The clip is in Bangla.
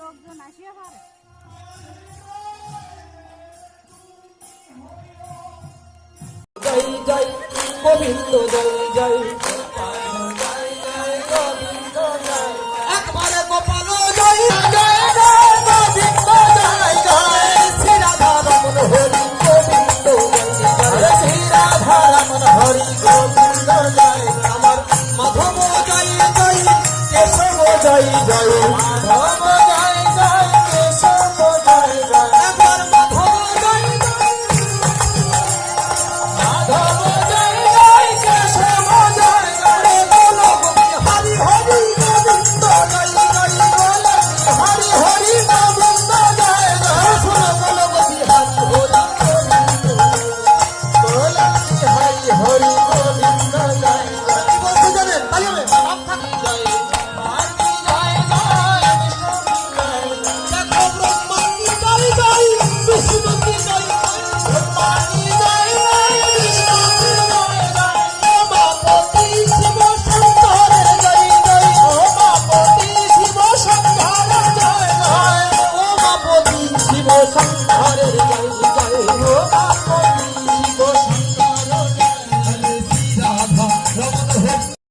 লোকজন আসিয়া পারে। জয় জয় গোবিন্দ জয় জয় একবারে গোপাল জয় জয় গোবিন্দ জয় জয় শ্রী রাধা রমন হরি গোবিন্দ জয় শ্রী রাধা রমন হরি গোবিন্দ জয় আমার মাধব জয় জয় কেশব জয় জয় মাধব জয় জয় কেশব জয় জয় একবার মাধব জয় জয় মাধব জয় জয় কেশব জয় জয় বলো হরি হরি গোবিন্দ জয় জয় বলো হরি হরি গোবিন্দ জয় জয় শুনো বলো হরি হরি গোবিন্দ বলো হরি হরি